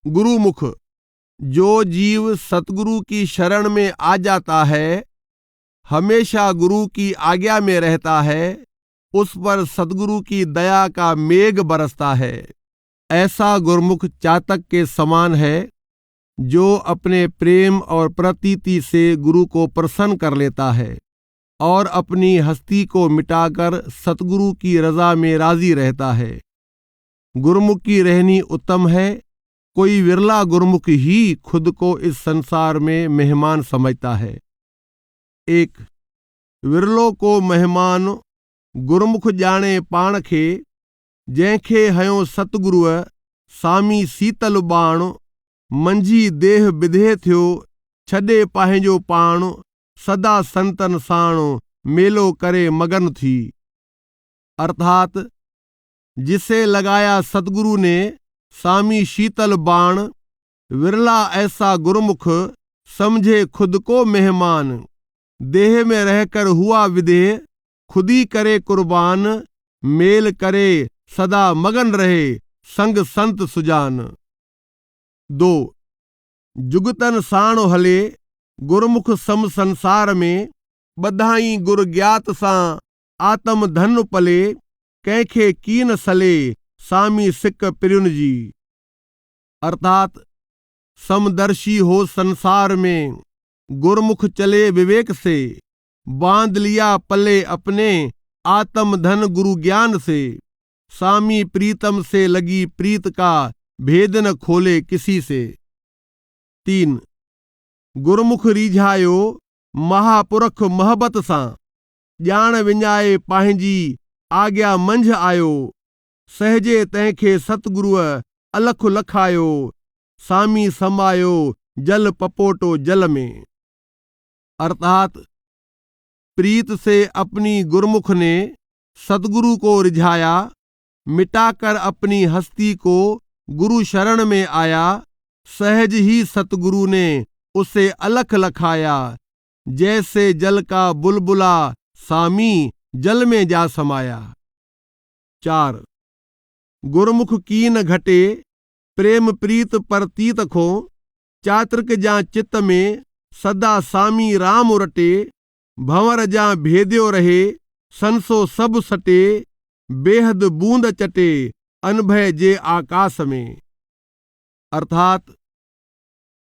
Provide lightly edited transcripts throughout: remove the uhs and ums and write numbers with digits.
गुरुमुख। जो जीव सतगुरु की शरण में आ जाता है, हमेशा गुरु की आज्ञा में रहता है, उस पर सतगुरु की दया का मेघ बरसता है। ऐसा गुरुमुख चातक के समान है, जो अपने प्रेम और प्रतीति से गुरु को प्रसन्न कर लेता है और अपनी हस्ती को मिटाकर सतगुरु की रजा में राजी रहता है। गुरुमुख की रहनी उत्तम है। कोई विरला गुरुमुख ही खुद को इस संसार में मेहमान समझता है। एक विरलो को मेहमान गुरुमुख जाने पाण खे, जंहिंखे हयो सतगुरुअ सामी शीतल बाण, मंझी देह बिधे थियो छॾे पंहिंजो पाण, सदा संतन साण मेलो करे मगन थी। अर्थात जिसे लगाया सतगुरु ने सामी शीतल बाण, विरला ऐसा गुरुमुख समझे खुद को मेहमान, देह में रहकर हुआ विदेह, खुदी करे कुर्बान, मेल करे सदा मगन रहे संग संत सुजान। 2 जुगतन साण हले गुरुमुख सम संसार में, बधाई गुर ज्ञात सां आत्म धन पले, कंहिंखे कीन सले सामी सिक पिरियुन जी। अर्थात समदर्शी हो संसार में, गुरुमुख चले विवेक से, बांध लिया पले अपने आत्म धन गुरु ज्ञान से, सामी प्रीतम से लगी प्रीत का भेद न खोले किसी से। 3 गुरुमुख रीझायो महापुरख महबत सां, ॼाण विञाए पंहिंजी आज्ञा मंझ आयो, सहजे तंहिंखे सतगुरुअ अलख लखायो, सामी समायो जल पपोटो जल में। अर्थात प्रीत से अपनी गुरुमुख ने सतगुरु को रिझाया, मिटाकर अपनी हस्ती को गुरु शरण में आया, सहज ही सतगुरु ने उसे अलख लखाया, जैसे जल का बुलबुला सामी जल में जा समाया। 4 गुरुमुख कीन घटे प्रेम प्रीत परतीत खो, चातृक जा चित में सदा सामी राम रटे, भंवर जा भेद्यो रहे संसो सब सटे, बेहद बूंद चटे अनभय जे आकाश में। अर्थात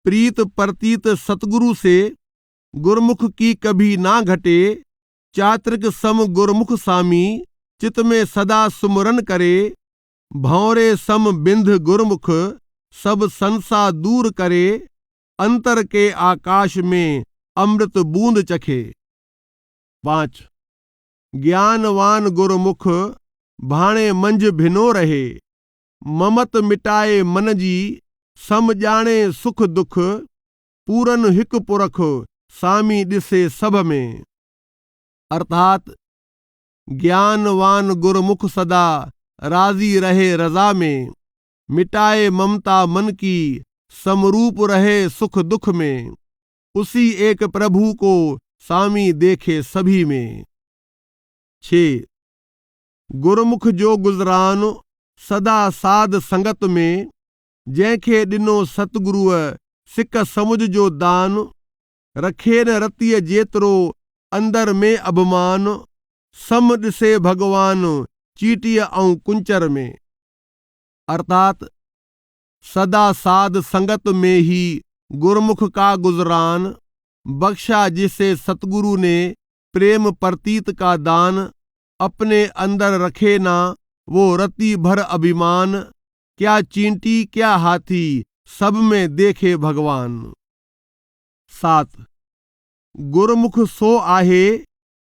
प्रीत प्रतीत सतगुरु से गुरुमुख की कभी ना घटे, चातृक सम गुरुमुख सामी चित में सदा सुमरन करे, भंवरे सम बिंध गुरुमुख सब संसा दूर करे, अंतर के आकाश में अमृत बूंद चखे। 5 ज्ञानवान गुरुमुख भाणे मंझ भिनो रहे, ममत मिटाए मन जी सम जाने सुख दुख, पूरन हिक पुरख सामी ॾिसे सभ में। अर्थात ज्ञानवान गुरुमुख सदा राजी रहे रजा में, मिटाए ममता मन की समरूप रहे सुख दुख में, उसी एक प्रभु को सामी देखे सभी में। 6 गुरुमुख जो गुजरान सदा साध संगत में, जंहिंखे ॾिनो सतगुरुअ सिक समुझ जो दान, रखे न रतीअ जेतिरो अंदर में अभिमान, सम ॾिसे भगवान चीटीअ ऐं कुंचर में। अर्थात सदा साध संगत में ही गुरुमुख का गुजरान, बख्शा जिसे सतगुरु ने प्रेम प्रतीत का दान, अपने अंदर रखे ना वो रति भर अभिमान, क्या चींटी क्या हाथी सब में देखे भगवान। 7 गुरुमुख सो आहे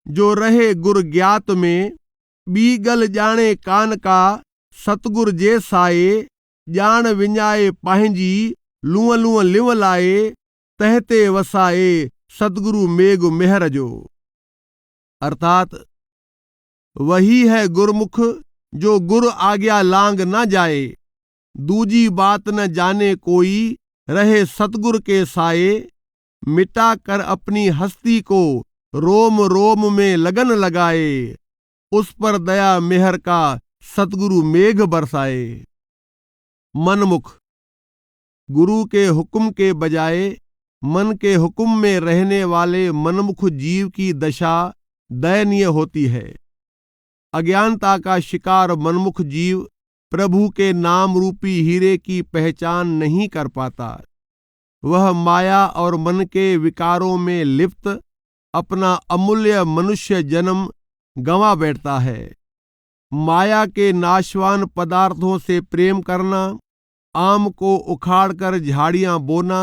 जो रहे गुर ज्ञात में, ॿी गल ॼाणे कान का सतगुर जे साए, ॼाण विञाए पंहिंजी लूअं लूअं लिव लाए, तहते वसाए सतगुरु मेघ मेहर जो। अर्थात वही है गुरुमुख जो गुर आज्ञा लांग न जाए, दूजी बात न जाने कोई, रहे सतगुर के साए, मिटा कर अपनी हस्ती को रोम रोम में लगन लगाए, उस पर दया मेहर का सतगुरु मेघ बरसाए। मनमुख गुरु के हुक्म के बजाय मन के हुक्म में रहने वाले मनमुख जीव की दशा दयनीय होती है। अज्ञानता का शिकार मनमुख जीव प्रभु के नाम रूपी हीरे की पहचान नहीं कर पाता। वह माया और मन के विकारों में लिप्त अपना अमूल्य मनुष्य जन्म गंवा बैठता है। माया के नाशवान पदार्थों से प्रेम करना आम को उखाड़कर झाड़ियां बोना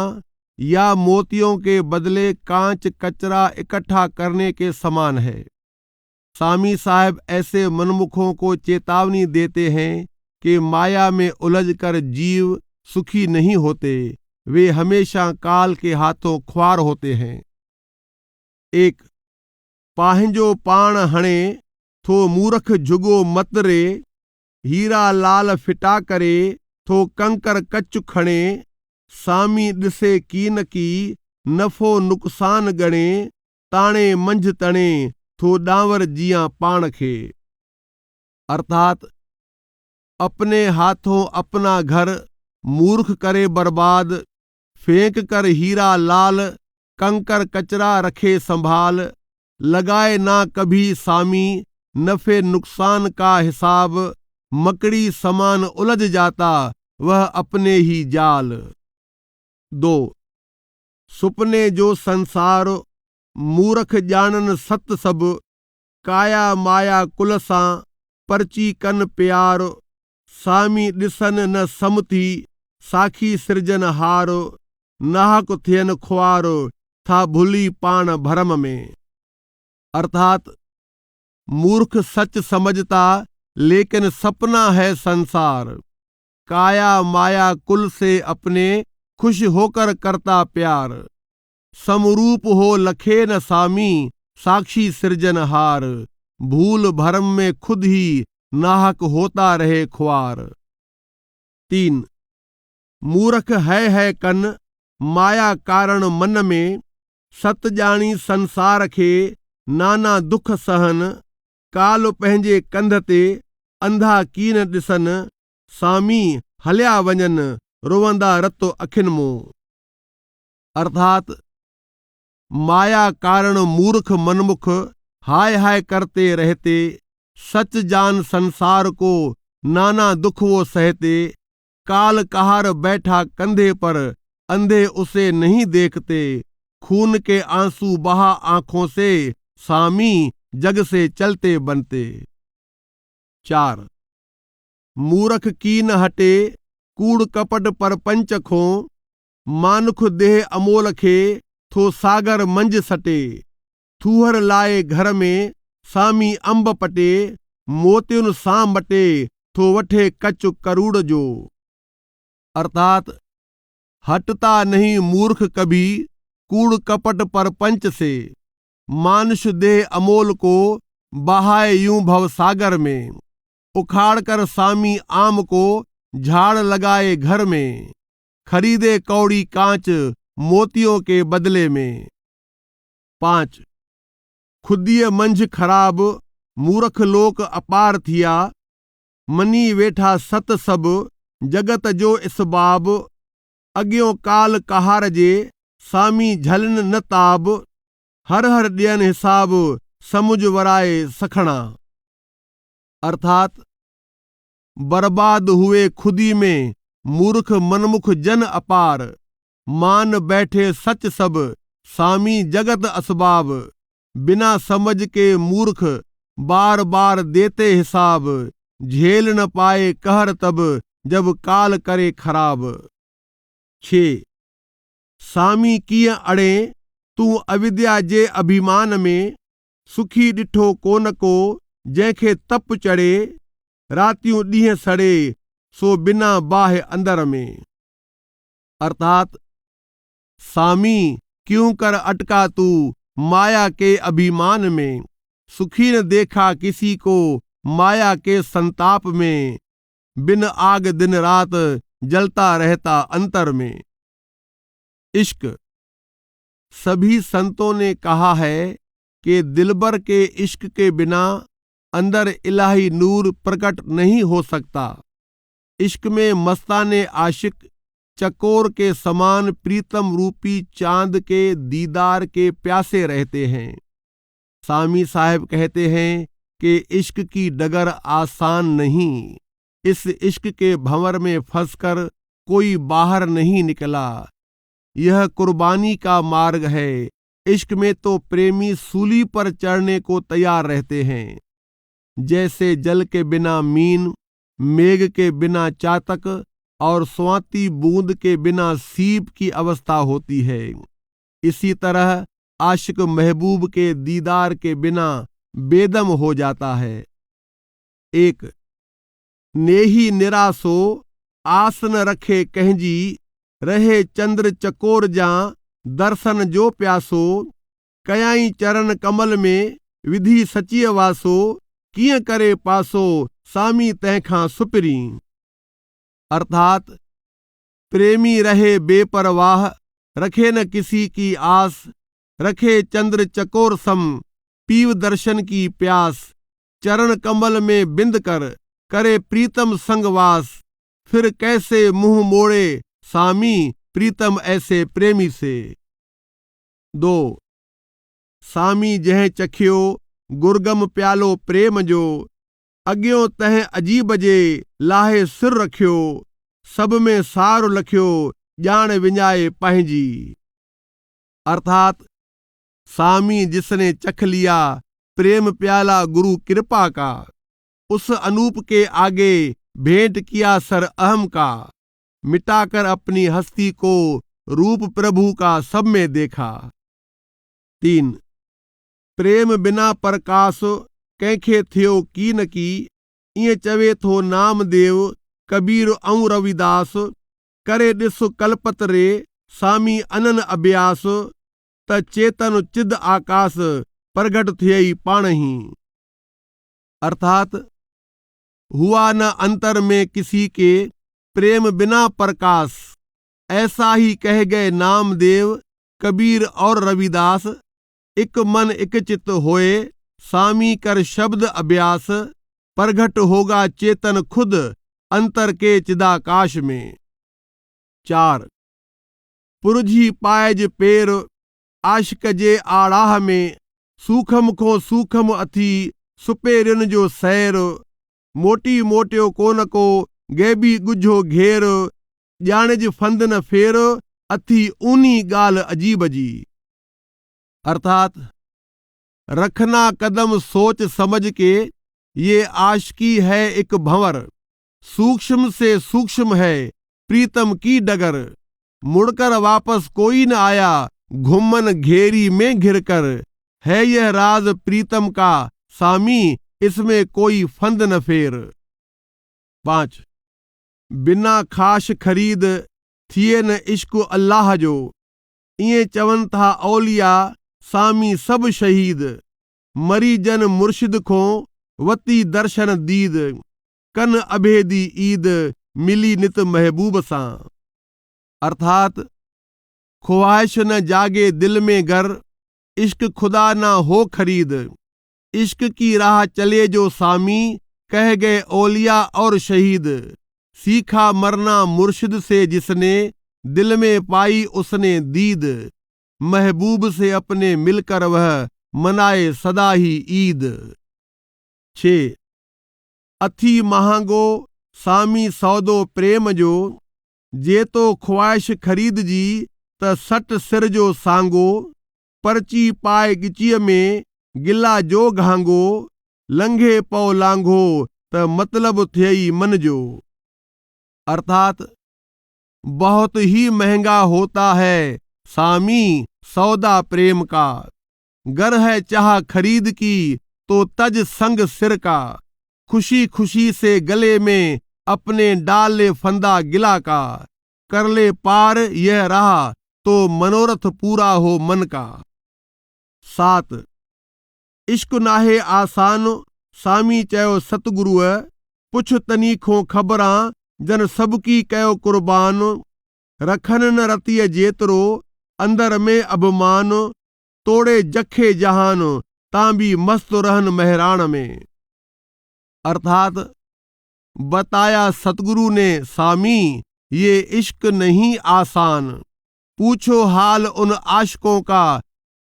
या मोतियों के बदले कांच कचरा इकट्ठा करने के समान है। स्वामी साहब ऐसे मनमुखों को चेतावनी देते हैं कि माया में उलझकर जीव सुखी नहीं होते, वे हमेशा काल के हाथों ख्वार होते हैं। 1 पांहिंजो पाण हणे थो मूरख झुगो मत रे, हीरा लाल फिटा करे थो कंकर कच खणे, सामी ॾिसे कीन की नफ़ो नुक़सान गणे, ताणे मंझ तणे थो डांवर जियां पाण खे। अर्थात अपने हाथों अपना घर मूर्ख करे बर्बाद, फेंक कर हीरा लाल कंकर कचरा रखे संभाल, लगाए ना कभी सामी नफे नुकसान का हिसाब, मकड़ी समान उलझ जाता वह अपने ही जाल। 2 सुपने जो संसार मूरख जानन सत सब, काया माया कुल सां परची कन प्यार, सामी ॾिसन न समथी साखी सिरजन हार, नाहक थियन ख्वार था भुली पाण भरम में। अर्थात मूर्ख सच समझता लेकिन सपना है संसार, काया माया कुल से अपने खुश होकर करता प्यार, समरूप हो लखे न सामी साक्षी सृजनहार, भूल भरम में खुद ही नाहक होता रहे ख्वार। 3 मूर्ख है कन माया कारण मन में, सत जानी संसार खे नाना दुख सहन, काल पंहिंजे कंध ते अंधा कीन ॾिसन, सामी हलिया वञन रोवंदा रतो अखिन मूं। अर्थात माया कारण मूर्ख मनमुख हाय हाय करते रहते, सच जान संसार को नाना दुख वो सहते, काल कहार बैठा कंधे पर अंधे उसे नहीं देखते, खून के आंसू बहा आंखों से सामी जग से चलते बनते। 4 मूरख कीन हटे कूड़ कपट पर पंच खो, मानुख देह अमोल खे थो सागर मंझ सटे, थूहर लाए घर में सामी अंब पटे, मोतियुन सां मटे थो वठे कच करूड़ जो। अर्थात हटता नहीं मूर्ख कभी कूड़ कपट पर पंच से, मानुष देह अमोल को बहाए यूं भव सागर में, उखाड़ कर सामी आम को झाड़ लगाए घर में, खरीदे कौड़ी कांच मोतियों के बदले में। 5 खुदीअ मंझ खराब मूर्ख लोक अपार थिया, मनी वेठा सत सब जगत जो इसबाब, अॻियों काल कहार जे सामी झलन न ताब, हर हर ॾियन हिसाब समुझ वराए सखणा। अर्थात बर्बाद हुए खुदी में मूर्ख मनमुख जन अपार, मान बैठे सच सब सामी जगत असबाब, बिना समझ के मूर्ख बार बार देते हिसाब, झेल न पाए कहर तब जब काल करे खराब। 6 सामी कीअं अड़े तू अविद्या जे अभिमान में, सुखी ॾिठो कोन को जंहिंखे तप चढ़े, रातियूं ॾींहं सड़े सो बिना बाहि अंदर में। अर्थात सामी क्यों कर अटका तू माया के अभिमान में, सुखी न देखा किसी को माया के संताप में, बिन आग दिन रात जलता रहता अंतर में। इश्क सभी संतों ने कहा है कि दिलबर के इश्क के बिना अंदर इलाही नूर प्रकट नहीं हो सकता। इश्क में मस्ताने आशिक चकोर के समान प्रीतम रूपी चांद के दीदार के प्यासे रहते हैं। सामी साहब कहते हैं कि इश्क की डगर आसान नहीं, इस इश्क के भंवर में फंसकर कोई बाहर नहीं निकला। यह कुर्बानी का मार्ग है। इश्क में तो प्रेमी सूली पर चढ़ने को तैयार रहते हैं। जैसे जल के बिना मीन, मेघ के बिना चातक और स्वाति बूंद के बिना सीप की अवस्था होती है, इसी तरह आशिक महबूब के दीदार के बिना बेदम हो जाता है। एक नेही निरासो आस न रखे कहजी, रहे चंद्र चकोर जा दर्शन जो प्यासो, कयाई चरण कमल में विधि सचिय वासो, किए करे पासो सामी तैखा सुपरी। अर्थात प्रेमी रहे बेपरवाह, रखे न किसी की आस, रखे चंद्र चकोर सम पीव दर्शन की प्यास, चरण कमल में बिंद कर करे प्रीतम संगवास, फिर कैसे मुंह मोड़े सामी प्रीतम ऐसे प्रेमी से। 2 सामी जह चखियो गुरगम प्यालो प्रेम जो, अज्ञो तह अजीब जे लाहे सिर रखियो, सब में सार लखियो जान विञाए पंहिंजी। अर्थात सामी जिसने चख लिया प्रेम प्याला गुरु कृपा का, उस अनूप के आगे भेंट किया सर अहम का, मिटाकर अपनी हस्ती को रूप प्रभु का सब में देखा। 3 प्रेम बिना प्रकाश कैंखे थियो की न की, इं चवे थो नामदेव कबीर ऐं रविदास, करे ॾिस कल्पत रे सामी अनन अभ्यास, त चेतन चिद आकाश प्रगट थियई पाण ही। अर्थात हुआ न अंतर में किसी के प्रेम बिना प्रकाश, ऐसा ही कह गए नामदेव कबीर और रविदास। एक मन एक चित होए सामी कर शब्द अभ्यास, प्रगट होगा चेतन खुद अंतर के चिदाकाश में। 4 पुरझी पायज पेर आशिक जे आड़ाह में, सूखम खो सूखम अथी सुपेरिन जो सैर, मोटी मोटियो कोन को गैबी गुझो घेर, ॼाणिज फंद न फेर अथी ऊनी गाल अजीब जी। अर्थात रखना कदम सोच समझ के, ये आशिकी है एक भंवर, सूक्ष्म से सूक्ष्म है प्रीतम की डगर, मुड़कर वापस कोई न आया घुमन घेरी में घिरकर, है यह राज प्रीतम का सामी इसमें कोई फंद न फेर। 5 बिना खाश खरीद थिए न इश्क अल्लाह जो, इए चवन था औलिया सामी सब शहीद, मरी जन मुर्शिद खो वती दर्शन दीद, कन अभेदी ईद मिली नित महबूब सां। अर्थात ख्वाहिश न जागे दिल में गर, इश्क खुदा ना हो खरीद, इश्क की राह चले जो सामी कह गए औलिया और शहीद, सीखा मरना मुर्शिद से जिसने दिल में पाई उसने दीद, महबूब से अपने मिलकर वह मनाए सदा ही ईद। 6 अथी महांगो सामी सौदो प्रेम जो, जे तो ख्वाहिश खरीद जी त सट सिर जो सांगो, पर्ची पाए गिचीअ में गिला जो घांगो, लंघे पौ लांघो त मतलब थियई मन जो। अर्थात बहुत ही महंगा होता है सामी सौदा प्रेम का, गर है चाह खरीद की तो तज संग सिर का, खुशी खुशी से गले में अपने डाल ले फंदा गिला का, कर ले पार यह राह तो मनोरथ पूरा हो मन का। 7 इश्क नाहे आसान सामी चयो सतगुरुअ, पुछ तनीखो ख़बरां जन सबकी कयो कुर्बान, रखन न रतीअ जेतिरो अंदर में अभिमान, तोड़े जखे जहान तां भी मस्त रहन महराण में। अर्थात बताया सतगुरु ने सामी ये इश्क नहीं आसान, पूछो हाल उन आशिकों का,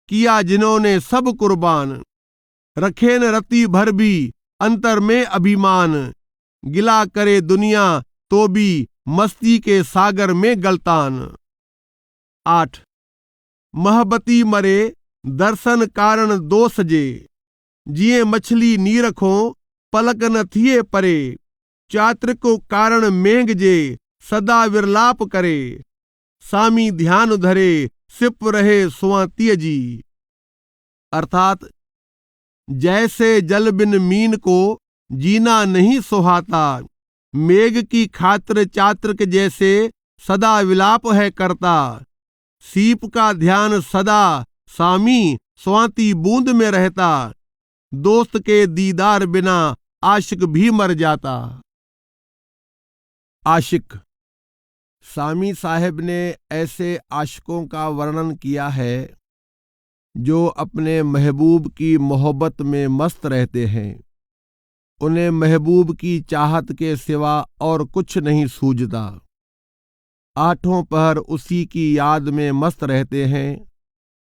किया जिन्होंने सब कुर्बान। रखे न रत्ती भर भी अंतर में अभिमान, गिला करे दुनिया तो भी मस्ती के सागर में गलतान। 8 महबती मरे दर्शन कारण दो सजे, जिए मछली नी रखो पलक न थिए परे। चात्र को कारण मेघ जे सदा विरलाप करे, सामी ध्यान धरे सिप रहे सुआंतीय जी। अर्थात जैसे जल बिन मीन को जीना नहीं सुहाता, मेघ की खातिर चात्रक जैसे सदा विलाप है करता। सीप का ध्यान सदा सामी स्वाति बूंद में रहता, दोस्त के दीदार बिना आशिक भी मर जाता। आशिक। सामी साहब ने ऐसे आशिकों का वर्णन किया है जो अपने महबूब की मोहब्बत में मस्त रहते हैं। उन्हें महबूब की चाहत के सिवा और कुछ नहीं सूझता। आठों पहर उसी की याद में मस्त रहते हैं।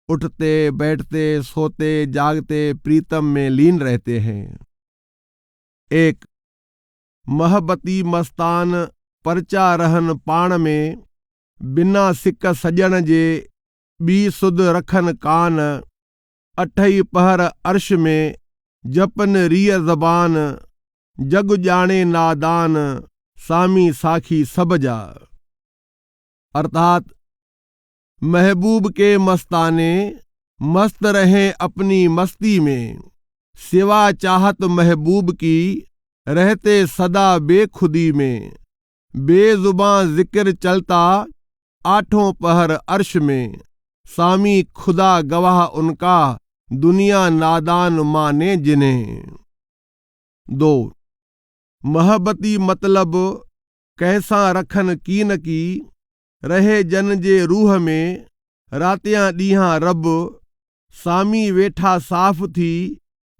उठते बैठते सोते जागते प्रीतम में लीन रहते हैं। 1 महबती मस्तान परचा रहन पाण में, बिना सिक सजन जे बी सुध रखन कान। अठई पहर अर्श में जपन रिय ज़बान, जग जाने नादान सामी साखी सब जा। अर्थात महबूब के मस्ताने मस्त रहें अपनी मस्ती में, सिवा चाहत महबूब की रहते सदा बेखुदी में। बेजुबां जिक्र चलता आठों पहर अर्श में, सामी खुदा गवाह उनका दुनिया नादान माने जिन्हें। 2 महबती मतलब कैसा रखन कीन की, रहे जन जे रूह में रातियां ॾींहां रब। सामी वेठा साफ़ थी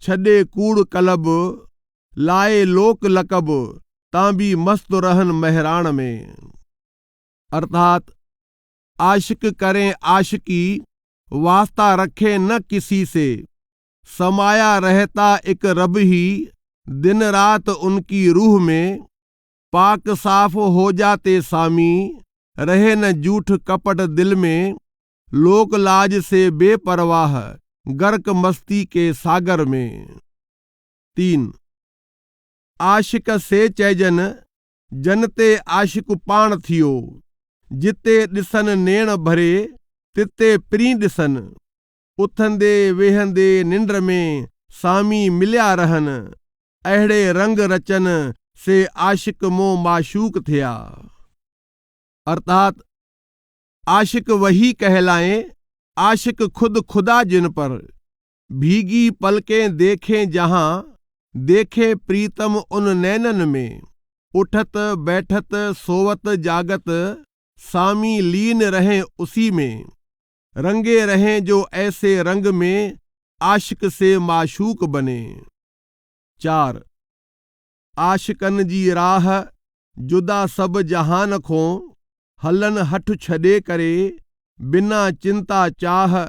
छॾे कूड़ कलब, लाए लोक लकब तां भी मस्त रहन महराण में। अर्थात आशिक करें आशिकी, वास्ता रखे न किसी से। समाया रहता एक रब ही दिन रात उनकी रूह में। पाक साफ हो जाते सामी, रहे न झूठ कपट दिल में। लोक लाज से बेपरवाह गर्क मस्ती के सागर में। 3 आशिक से चैजन जनते आशिक पाण थियो, जिते ॾिसन नेण भरे तिते प्री ॾिसन। उथंदे वेहंदे निंड में सामी मिलिया रहन, अहिड़े रंग रचन से आशिक मों माशूक थिया। अर्थात आशिक वही कहलाएं आशिक खुद खुदा जिन पर। भीगी पलकें देखें जहां, देखे प्रीतम उन नैनन में। उठत बैठत सोवत जागत सामी लीन रहें उसी में। रंगे रहें जो ऐसे रंग में आशिक से माशूक बने। 4 आशिकन जी राह जुदा सब जहान खो, हलन हठ छॾे करे बिना चिंता चाह।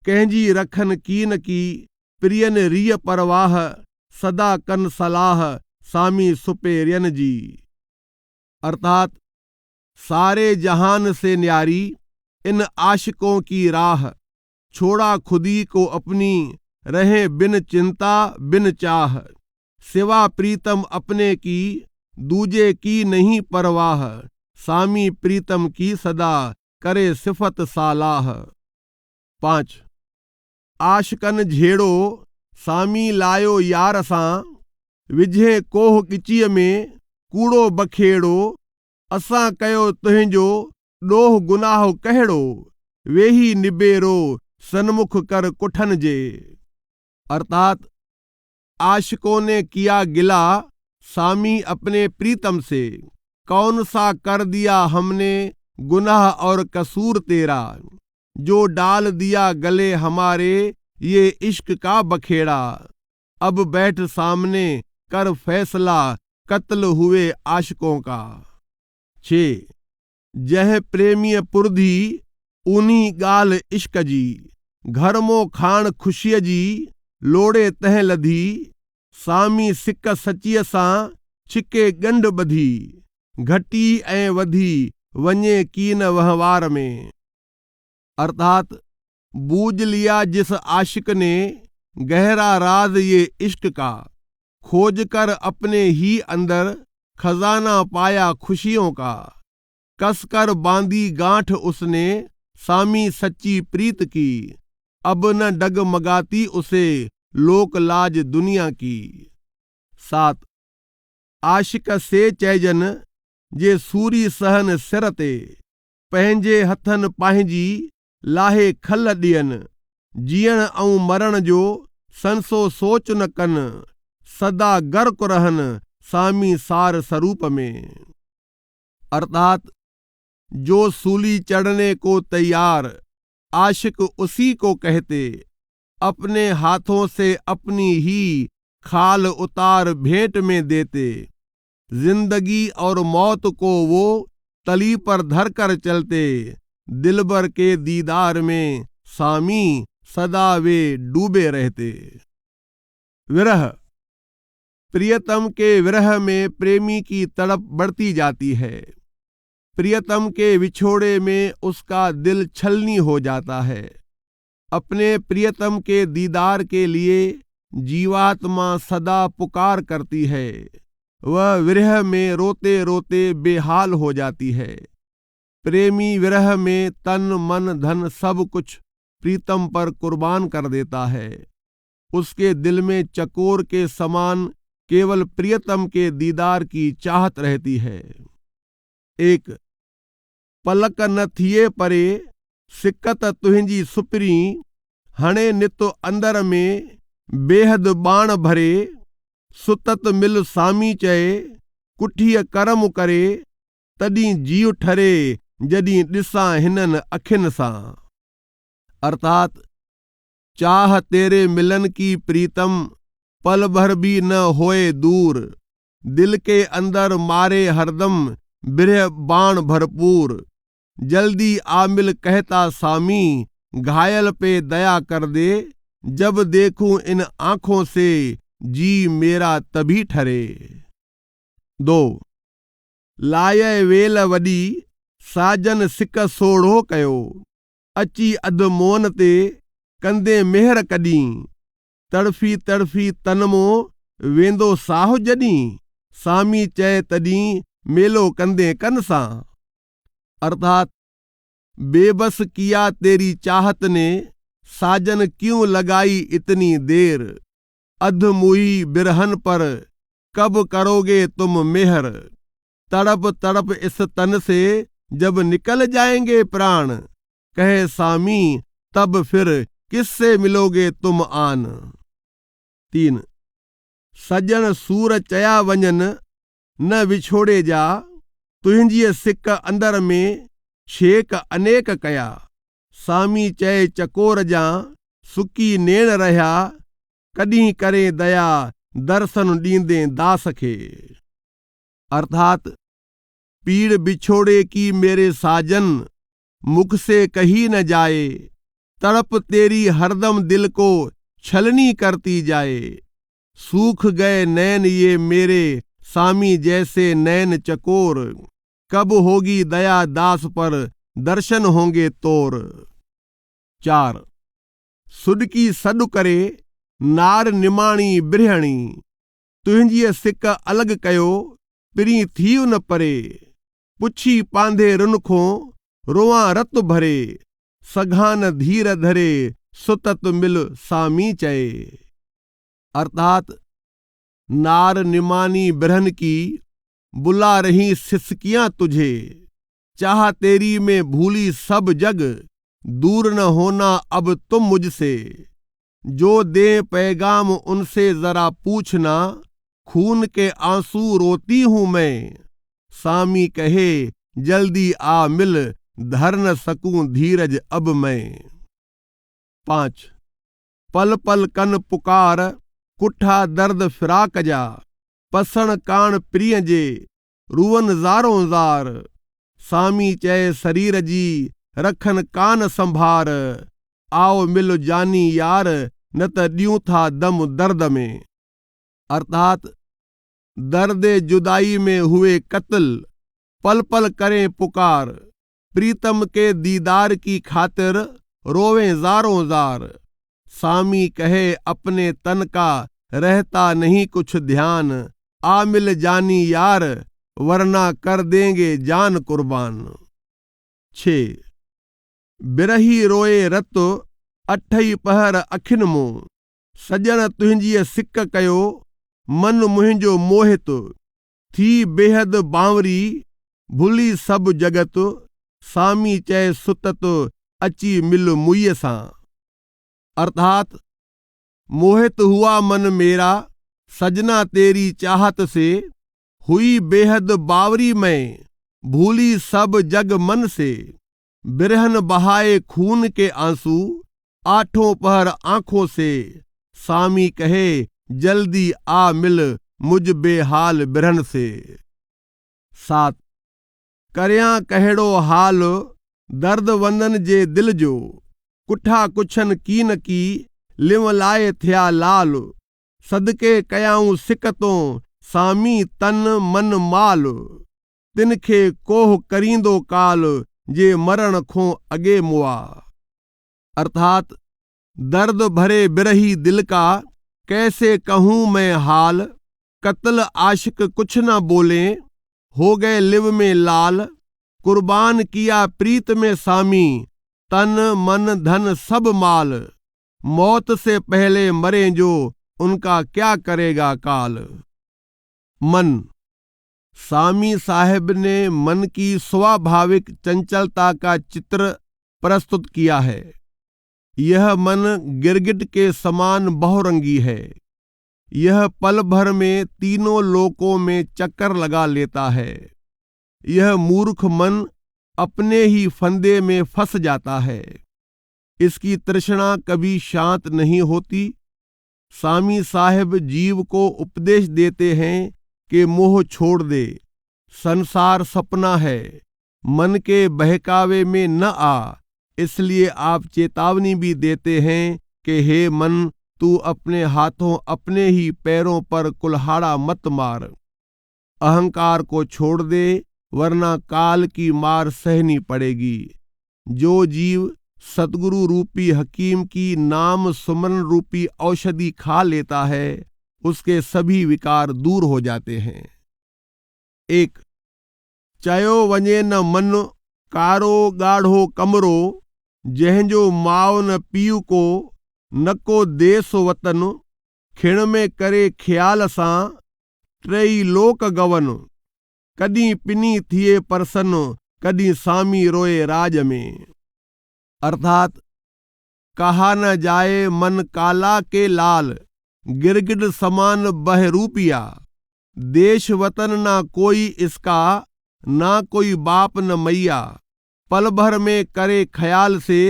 कंहिंजी रखन कीन की प्रियन रिय परवाह, सदा कन सलाह सामी सुपेरियन जी। अर्थात सारे जहान से न्यारी इन आशिकों की राह, छोड़ा खुदी को अपनी रहे बिन चिंता बिन चाह। सिवा प्रीतम अपने की दूजे की नहीं परवाह, सामी प्रीतम की सदा करे सिफत सालाह। 5 आशिकन झेड़ो सामी लायो यार सां, विझे कोह किचीअ में कूड़ो बखेड़ो। असां कयो तुंहिंजो ॾोह गुनाह कहिड़ो, वेही निबेरो सन्मुख कर कुठन जे। अर्थात आशिकों ने किया गिला सामी अपने प्रीतम से, कौन सा कर दिया हमने गुनाह और कसूर तेरा, जो डाल दिया गले हमारे ये इश्क का बखेड़ा। अब बैठ सामने कर फैसला कत्ल हुए आशिकों का। 6 जह प्रेमीअ पुरधी ऊनी ॻाल्हि इश्क जी, घर मो खाण ख़ुशीअ जी लोड़े तंहिं लधी, सामी सिक सचीअ सां छिके ॻंढ ॿधी, घटी ऐं वधी वञे कीन वहिंवार में। अर्थात बूझ लिया जिस आशिक ने गहरा राज ये इश्क का, खोज कर अपने ही अंदर खजाना पाया खुशियों का, कसकर बांधी गांठ उसने सामी सच्ची प्रीत की, अब न डगमगाती उसे लोक लाज दुनिया की। 7 आशिक से चइजन जे सूरी सहन सिर ते, पंहिंजे हथनि पंहिंजी लाहे खल ॾियनि, जीअण ऐं मरण जो संसो सोच न कनि, सदा गर्क रहनि सामी सार स्वरूप में। अर्थात जो सूली चढ़ने को तैयार, आशिक उसी को कहते, अपने हाथों से अपनी ही खाल उतार भेंट में देते, जिंदगी और मौत को वो तली पर धर कर चलते, दिलबर के दीदार में सामी सदा वे डूबे रहते। विरह। प्रियतम के विरह में प्रेमी की तड़प बढ़ती जाती है। प्रियतम के विछोड़े में उसका दिल छलनी हो जाता है। अपने प्रियतम के दीदार के लिए जीवात्मा सदा पुकार करती है। वह विरह में रोते रोते बेहाल हो जाती है। प्रेमी विरह में तन मन धन सब कुछ प्रीतम पर कुर्बान कर देता है। उसके दिल में चकोर के समान केवल प्रियतम के दीदार की चाहत रहती है। 1 पलक न थिए परे, सिकत तुहिंजी सुपरी, हणे नित अंदर में बेहद बाण भरे, सुतत मिल सामी चए, कुठीअ करम करे, तॾहिं जीव ठरे जॾहिं ॾिसां हिननि अखियुनि सां। अर्थात चाह तेरे मिलन की प्रीतम पल भर भी न होए दूर, दिल के अंदर मारे हरदम बिरह बाण भरपूर, जल्दी आमिल कहता सामी घायल पे दया कर दे, जब देखूं इन आंखों से जी मेरा तभी ठरे। 2 लाय वेल वॾी, साजन सिक सोढ़ो कयो, अची अधु मोन ते कंदे मेहर कॾीं, तड़फी तड़फी तन मो वेंदो साहु जॾीं, सामी चए तॾीं मेलो कंदे कन सां। अर्थात बेबस किया तेरी चाहत ने, साजन क्यों लगाई इतनी देर, अध मुई बिरहन पर कब करोगे तुम मेहर, तड़प तड़प इस तन से जब निकल जाएंगे प्राण, कहे सामी तब फिर किससे मिलोगे तुम आन। 3 सजन सूर चया वञन न विछोड़े जा, तुंहिंजी सिक अंदर में छेक अनेक कया, सामी चए चकोर जा सुकी नेण रहिया, कॾहिं करे दया दर्शन ॾींदे दास खे। अर्थात पीड़ बिछोड़े की मेरे साजन, मुख से कही न जाए, तड़प तेरी हरदम दिल को छलनी करती जाए, सूख गए नैन ये मेरे सामी जैसे नैन चकोर, कब होगी दया दास पर दर्शन होंगे तोर। 4 सुडकी सॾु करे नार निमाणी बिरहणी, तुंहिंजी सिक अलॻि कयो पिरी थियूं न परे, पुछी पांधे रुनखों रोआं रत भरे, सघान धीर धरे सुतत मिल सामी चए। अर्थात नार निमानी बिरहन की बुला रही सिसकियां तुझे, चाह तेरी में भूली सब जग, दूर न होना अब तुम मुझसे, जो दे पैगाम उनसे जरा पूछना, खून के आंसू रोती हूं मैं, सामी कहे जल्दी आ मिल, धर न सकूं धीरज अब मैं। 5 पल पल कन पुकार, कुठा दर्द फिराक जा, पसण कान प्रिय जे, रुअन ज़ारों ज़ार, सामी चय शरीर जी रखन कान संभार, आओ मिल जानी यार न त ड्यूं था दम दर्द में। अर्थात दर्द जुदाई में हुए कत्ल, पल पल करें पुकार, प्रीतम के दीदार की खातिर रोवें ज़ारों ज़ार। सामी कहे अपने तन का रहता नहीं कुछ ध्यान, आ मिल जानी यार वरना कर देंगे जान कुर्बान। 6 बिरही रोए रत अठई पहर अखिन मूं, सजन तुंहिंजी सिक कयो मन मुंहिंजो मोहित, थी बेहद बांवरी भुली सब जगत, सामी चय सुतत अची मिल मुईअ सां। अर्थात मोहित हुआ मन मेरा सजना तेरी चाहत से, हुई बेहद बावरी मैं भूली सब जग मन से। बिरहन बहाए खून के आंसू आठों पहर आंखों से, सामी कहे जल्दी आ मिल मुझ बेहाल बिरहन से। 7 करियां कहिड़ो हाल दर्द वंदन जे दिल जो, कुठा कुछन कीन की लिव लाए थिया लाल, सदके कयाऊं सिकतों सामी तन मन माल, तिनखे कोह करींदो काल जे मरण खों अगे मुआ। अर्थात दर्द भरे बिरही दिल का कैसे कहूं मैं हाल, कत्ल आशिक कुछ न बोले हो गए लिव में लाल, कुर्बान किया प्रीत में सामी तन मन धन सब माल, मौत से पहले मरे जो उनका क्या करेगा काल। मन सामी साहब ने मन की स्वाभाविक चंचलता का चित्र प्रस्तुत किया है। यह मन गिरगिट के समान बहुरंगी है। यह पल भर में तीनों लोकों में चक्कर लगा लेता है। यह मूर्ख मन अपने ही फंदे में फंस जाता है। इसकी तृष्णा कभी शांत नहीं होती। सामी साहब जीव को उपदेश देते हैं कि मोह छोड़ दे, संसार सपना है, मन के बहकावे में न आ। इसलिए आप चेतावनी भी देते हैं कि हे मन, तू अपने हाथों अपने ही पैरों पर कुल्हाड़ा मत मार। अहंकार को छोड़ दे, वरना काल की मार सहनी पड़ेगी। जो जीव सतगुरु रूपी हकीम की नाम सुमन रूपी औषधि खा लेता है, उसके सभी विकार दूर हो जाते हैं। 1 चयो वञे न मन कारो गाढ़ो कमरो, जंहिंजो माउ न पीउ को न को देस वतन, खिण में करे ख्याल सां टई लोक गवन, कॾहिं पिनी थिए परसन कॾहिं सामी रोए राज में। अर्थात कहा न जाए मन काला के लाल, गिरगिट समान बहरूपिया, देश वतन ना कोई इसका, ना कोई बाप न मैया, पल भर में करे ख्याल से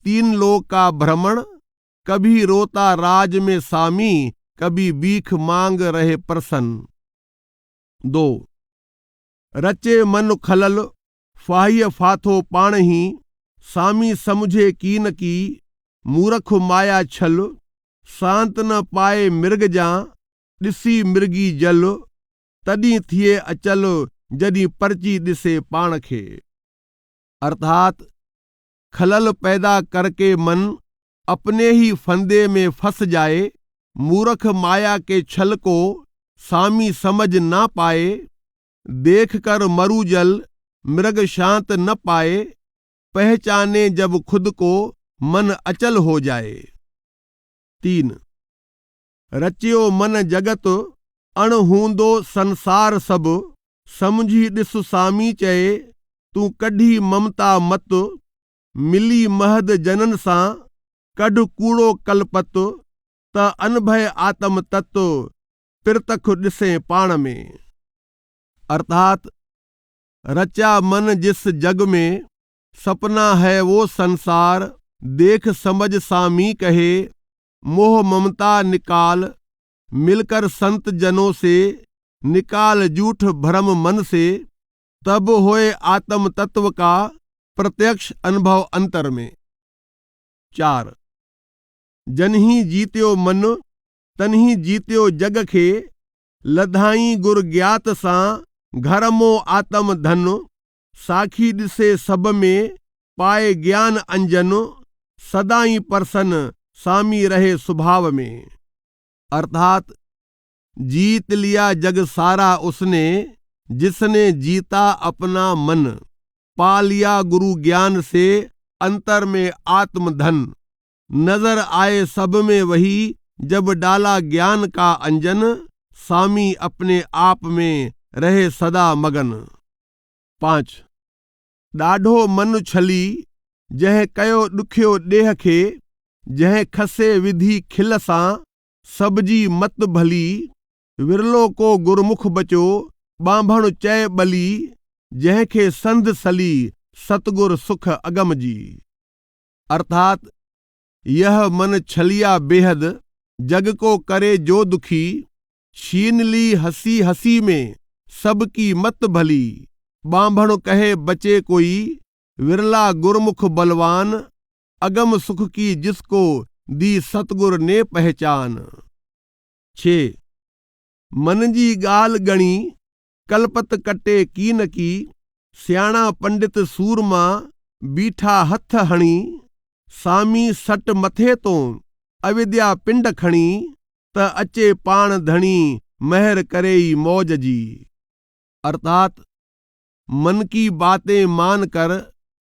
3 लोक का भ्रमण, कभी रोता राज में सामी, कभी भीख मांग रहे प्रसन्न। 2 रचे मन खलल फाह्य फाथो पाण ही, सामी समझे कीन की मूरख माया छल, शांत न पाए मृग जा ॾिसी मृगी जल, तॾहिं थिए अचल जॾहिं पर्ची ॾिसे पाण खे। अर्थात खलल पैदा करके मन अपने ही फंदे में फंस जाए, मूर्ख माया के छल को सामी समझ ना पाए, देख कर मरु जल मृग शांत न पाए, पहचाने जब खुद को मन अचल हो जाए। 3 रचियो मन जगत अण हूंदो संसार सब, समझी ॾिस सामी चए तूं कढी ममता मत, मिली महद जनन सां कढ कूड़ो कलपत, त अनभय आत्म तत्व पिरतख ॾिसे पाण में। अर्थात रचा मन जिस जग में, सपना है वो संसार, देख समझ सामी कहे मोह ममता निकाल, मिलकर संत जनों से निकाल झूठ भ्रम मन से, तब होए आत्म तत्व का प्रत्यक्ष अनुभव अंतर में। 4 जनही जीत्यो मन तनही जीत्यो जग खे, लधाई गुर ज्ञात सां घरमो आत्म धन, साखी ॾिसे सब में पाए ज्ञान अंजन, सदाई परसन सामी रहे स्वभाव में। अर्थात जीत लिया जग सारा उसने, जिसने जीता अपना मन, पा लिया गुरु ज्ञान से अंतर में आत्मधन, नजर आए सब में वही जब डाला ज्ञान का अंजन, सामी अपने आप में रहे सदा मगन। 5 ॾाढो मन छली जंहिं कयो ॾुखियो ॾेह खे, जंहिं खसे विधि खिल सां सब्जी मत भली, विरलो को गुरमुख बचो ॿांभण चए ॿली, जंहिंखे संध सली सतगुर सुख अगम जी। अर्थात यह मन छलिया बेहद, जग को करे जो दुखी, छीन ली हंसी हंसी में सबकी मत भली, बांभण कहे बचे कोई, विरला गुरमुख बलवान, अगम सुख की जिसको दी सतगुर ने पहचान। 6 मन जी गाल गणी कलपत कटे कीन की, सियाणा पंडित सूरमा बीठा हथ हणी, सामी सट मथे तो अविद्या पिंड खणी, त अचे पाण धणी महर करेई मौज जी। अर्थात मन की बातें मानकर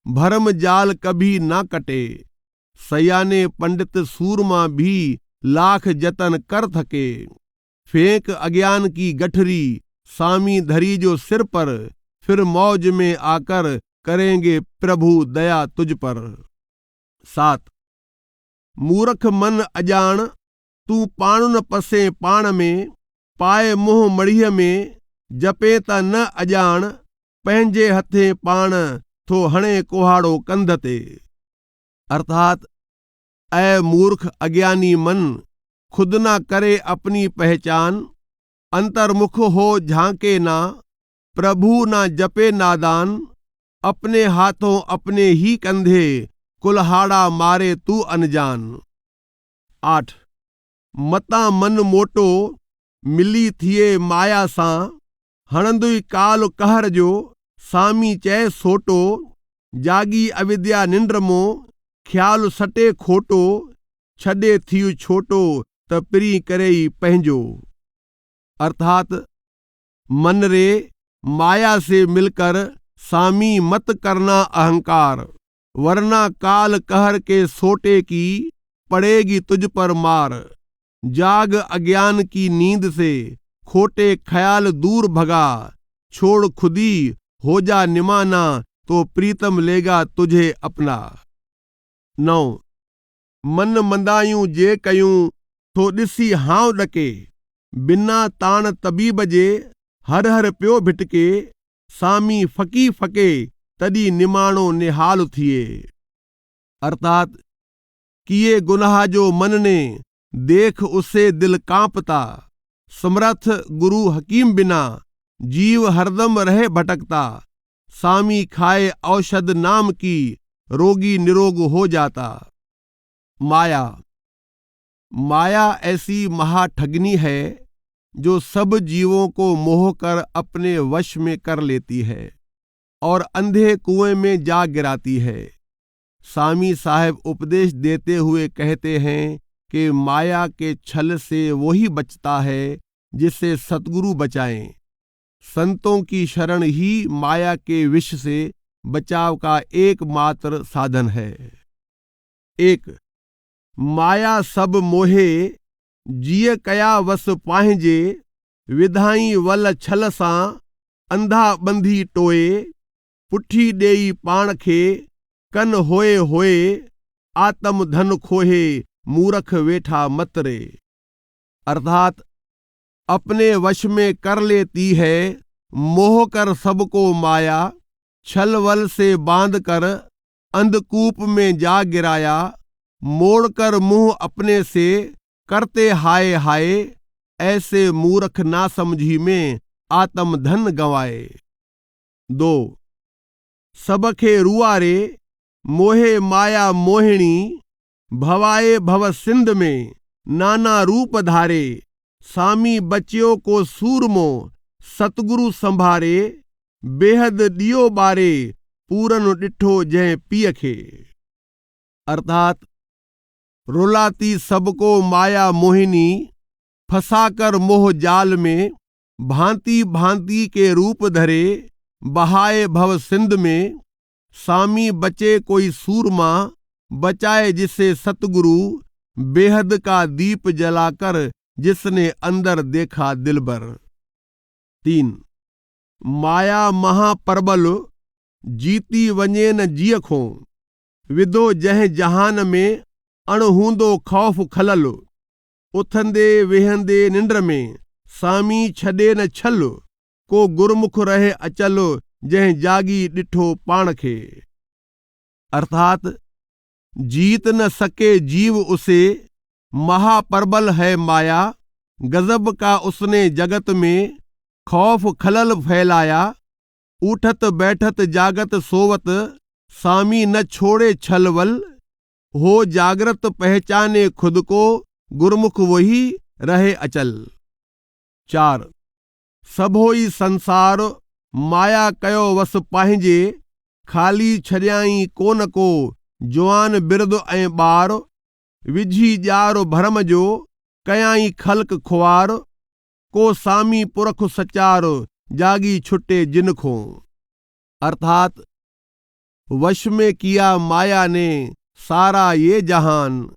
भरम जाल कभी ना कटे, सयाने पंडित सूरमा भी लाख जतन कर थके, फेंक अज्ञान की गठरी सामी धरी जो सिर पर, फिर मौज में आकर करेंगे प्रभु दया तुझ पर। 7 मूर्ख मन अजान तू पाणुन पसे पाण में, पाए मुंह मड़ीअ में जपे त न अजान, पंहिंजे हथे पाण थो हणे कुहाड़ो कंध ते। अर्थात ऐ मूर्ख अज्ञानी मन, खुद ना करे अपनी पहचान, अंतर्मुख हो झांके ना, प्रभु ना जपे नादान, अपने हाथों अपने ही कंधे कुल्हाड़ा मारे तू अनजान। 8 मता मन मोटो मिली थिए माया सां, हणंदुई काल कहर जो सामी चए सोटो, जागी अविद्या निंड मो ख्याल सटे खोटो, छॾे थियु छोटो त पिरी करेई पंहिंजो। अर्थात मन रे माया से मिलकर सामी मत करना अहंकार, वरना काल कहर के सोटे की पड़ेगी तुझ पर मार, जाग अज्ञान की नींद से खोटे ख्याल दूर भगा, छोड़ खुदी हो जा निमाना तो प्रीतम लेगा तुझे अपना। 9 मन मंदायूं जे कयूं तो ॾिसी हाव ॾके, बिना ताण तबीब जे हर हर पियो भिटके, सामी फकी फके तॾी निमाणो निहाल थिए। अर्थात किए गुनाह जो मन ने देख उसे दिल कांपता, समर्थ गुरु हकीम बिना जीव हरदम रहे भटकता, सामी खाए औषध नाम की रोगी निरोग हो जाता। माया माया ऐसी महाठगनी है जो सब जीवों को मोह कर अपने वश में कर लेती है और अंधे कुएं में जा गिराती है। सामी साहब उपदेश देते हुए कहते हैं कि माया के छल से वही बचता है जिससे सतगुरु बचाएं। संतों की शरण ही माया के विष से बचाव का एकमात्र साधन है। 1 माया सब मोहे जिय कया वस पाहिंजे, विधाई वल छल सां अंधा बंधी टोए, पुठी ॾेई पाण खे कन होए होए, आत्म धन खोहे मूरख वेठा मतरे। अर्थात अपने वश में कर लेती है मोह कर सबको माया, छल वल से बांध कर अंधकूप में जा गिराया, मोड़ कर मुंह अपने से करते हाय हाय, ऐसे मूर्ख ना समझी में आत्म धन गंवाए। 2 सबखे रुआरे मोहे माया मोहिणी भवाए भव सिंध में नाना रूप धारे सामी बच्चियों को सूरमो सतगुरु संभारे बेहद दियो बारे पूरन डिठो जय पिय खे। अर्थात रुलाती सबको माया मोहिनी फंसाकर मोह जाल में भांति भांति के रूप धरे बहाए भव सिंध में सामी बचे कोई सूरमा बचाए जिसे सतगुरु बेहद का दीप जलाकर जिसने अंदर देखा दिलबर। 3 माया महाप्रबल जीती वञे न जियखो विदो जह जहान में अणहूंदो खौफ खलल उथंदे वेहंदे निंड में सामी छॾे न छल को गुरमुख रहे अचल जह जागी डिठो पाण खे। अर्थात जीत न सके जीव उसे महाप्रबल है माया गजब का उसने जगत में खौफ खलल फैलाया उठत बैठत जागत सोवत सामी न छोड़े छलवल हो जागृत पहचाने खुद को गुरमुख वही रहे अचल। 4 सभोई संसार माया कयो वस पाहिंजे खाली छॾियाई कोन को जुआन बिरद ऐं ॿार विझी ॼार भरम जो कयाई खल्क खुआर को सामी पुरख सचार जागी छुटे जिन खो। अर्थात वश में किया माया ने सारा ये जहान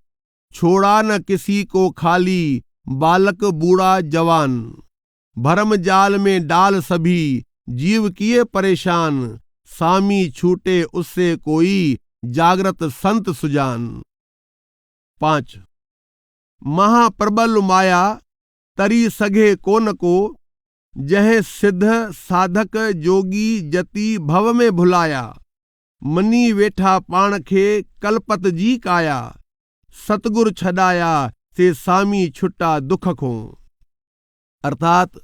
छोड़ा न किसी को खाली बालक बूढ़ा जवान भरम जाल में डाल सभी जीव किए परेशान सामी छूटे उससे कोई जागृत संत सुजान। 5 महाप्रबल माया तरी सघे कोन को जह सिद्ध साधक जोगी जति भव में भुलाया मनी वेठा पाण खे कलपत जी काया सतगुर छॾाया से सामी छुटा दुख खो। अर्थात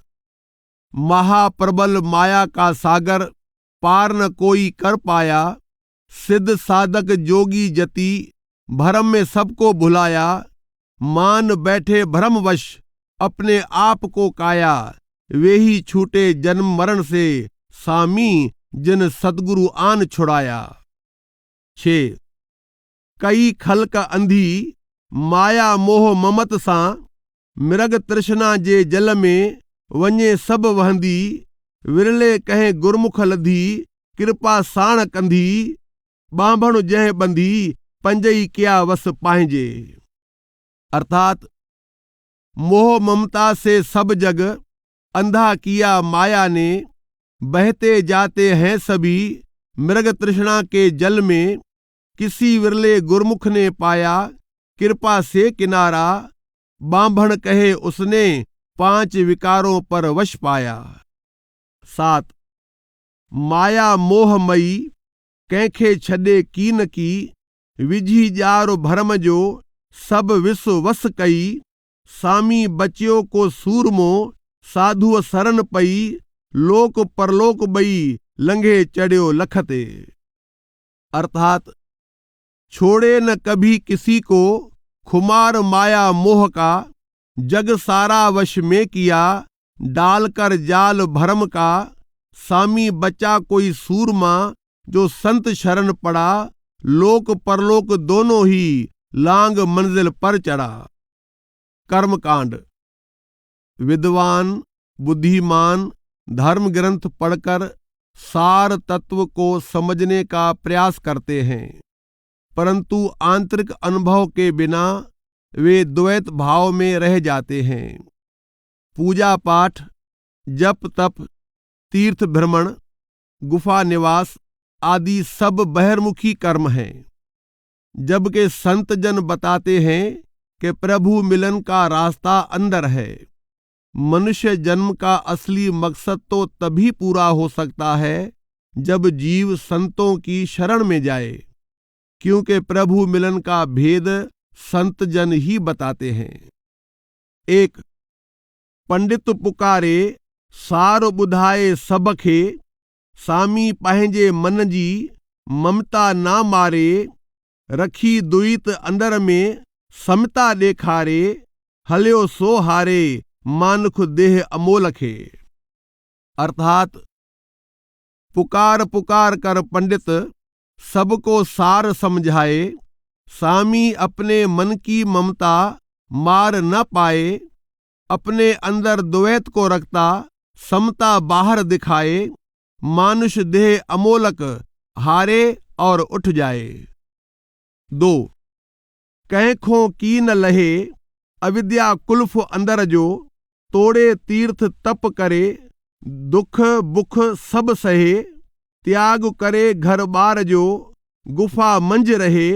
महाप्रबल माया का सागर पार न कोई कर पाया सिद्ध साधक जोगी जति भरम में सबको भुलाया मान बैठे भ्रमवश अपने आप को काया वे ही छूटे जन्म मरण से सामी जिन सतगुरु आन छुड़ाया। 6 कई खल्क अंधी माया मोह ममत सां मृग तृष्णा जे जल में वञे सब वहंदी विरले कहे गुरमुख लधी कृपा साण कंधी बांभण जह बंधी पंजई किया वस पाहिंजे। अर्थात मोह ममता से सब जग अंधा किया माया ने बहते जाते हैं सभी मृग तृष्णा के जल में किसी विरले गुरमुख ने पाया कृपा से किनारा बांभण कहे उसने 5 विकारों पर वश पाया। 7 माया मोहमयी कंहिंखे छॾे कीन की विझी ॼार भरम जो सब विश्व वस कई सामी बचियो को सूरमो साधुअ सरन पई लोक परलोक बई लंघे चढ़ियो लख ते। अर्थात छोड़े न कभी किसी को खुमार माया मोह का जग सारा वश में किया डाल कर जाल भरम का सामी बचा कोई सूरमा जो संत शरण पड़ा लोक परलोक दोनों ही लांग मंजिल पर चढ़ा। कर्मकांड विद्वान बुद्धिमान धर्म ग्रंथ पढ़कर सार तत्व को समझने का प्रयास करते हैं परंतु आंतरिक अनुभव के बिना वे द्वैत भाव में रह जाते हैं। पूजा पाठ जप तप तीर्थ भ्रमण गुफा निवास आदि सब बहिर्मुखी कर्म हैं जबकि संत जन बताते हैं कि प्रभु मिलन का रास्ता अंदर है। मनुष्य जन्म का असली मकसद तो तभी पूरा हो सकता है जब जीव संतों की शरण में जाए क्योंकि प्रभु मिलन का भेद संत जन ही बताते हैं। 1 पंडित पुकारे सार बुधाए सबखे सामी पंहिंजे मन जी ममता ना मारे, रखी दुईत अंदर में समता ॾेखारे, हलियो सो हारे मानुख देह अमोल खे। अर्थात पुकार पुकार कर पंडित सबको सार समझाए, सामी अपने मन की ममता मार न पाए, अपने अंदर द्वैत को रखता समता बाहर दिखाए, मानुष देह अमोलक हारे और उठ जाए। 2 कैंखों की न लहे अविद्या कुल्फ अंदर जो, तोड़े तीर्थ तप करे दुख बुख सब सहे, त्याग करे घर बार जो गुफा मंझ रहे,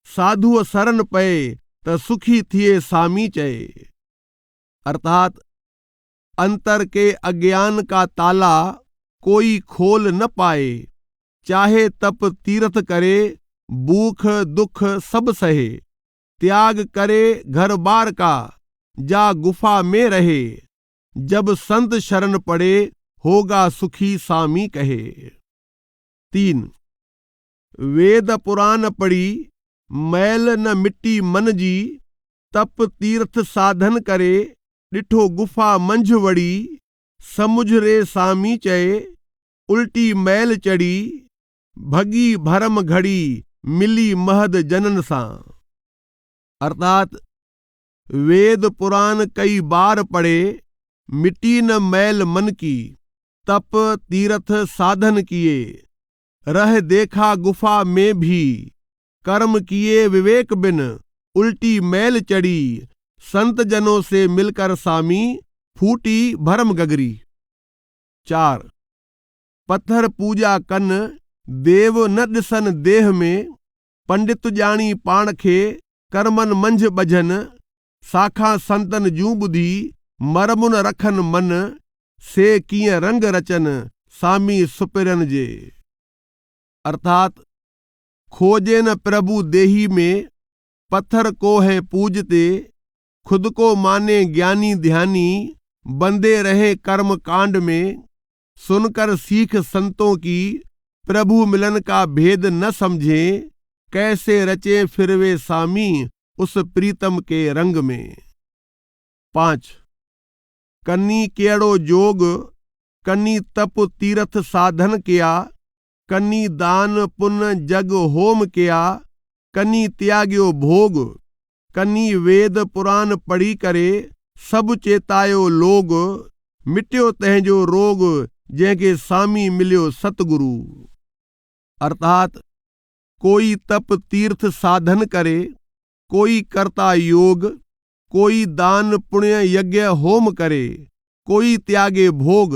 साधु शरण पए त सुखी थिए सामी चए। अर्थात अंतर के अज्ञान का ताला कोई खोल न पाए, चाहे तप तीर्थ करे भूख दुख सब सहे, त्याग करे घर बार का जा गुफा में रहे, जब संत शरण पड़े होगा सुखी सामी कहे। 3 वेद पुराण पढ़ी मैल न मिट्टी मन जी, तप तीर्थ साधन करे ॾिठो गुफा मंझ वड़ी, समुझ रे सामी चए उल्टी मैल चढ़ी, भगी भरम घड़ी मिली महद जनन सां। अर्थात वेद पुराण कई बार पढ़े, मिट्टी न मैल मन की, तप तीर्थ साधन किए, रह देखा गुफा में भी, कर्म किए विवेक बिन उल्टी मैल चढ़ी, संत जनों से मिलकर सामी फूटी भरम गगरी। 4 पत्थर पूजा कन देव न ॾिसन देह में, पंडित जानी पाण खे कर्मन मंझ बझन, साखा संतन जूं ॿुधी मरमुन रखन मन, से कीअं रंग रचन सामी सुपिरन जे। अर्थात खोजे न प्रभु देही में, पत्थर को है पूजते, खुद को माने ज्ञानी ध्यानी, बंदे रहे कर्म कांड में, सुनकर सीख संतों की प्रभु मिलन का भेद न समझे, कैसे रचे फिर वे सामी उस प्रीतम के रंग में। 5 कन्नी केड़ो जोग, कन्नी तप तीर्थ साधन किया, कन्नी दान पुण्य जग होम किया, कन्नी त्याग्यो भोग, कन्नी वेद पुराण पढ़ी करे सब चेतायो लोग, मिटियो तंहिंजो रोग जंहिंखे सामी मिलियो सतगुरु। अर्थात कोई तप तीर्थ साधन करे, कोई करता योग, कोई दान पुण्य यज्ञ होम करे, कोई त्यागे भोग,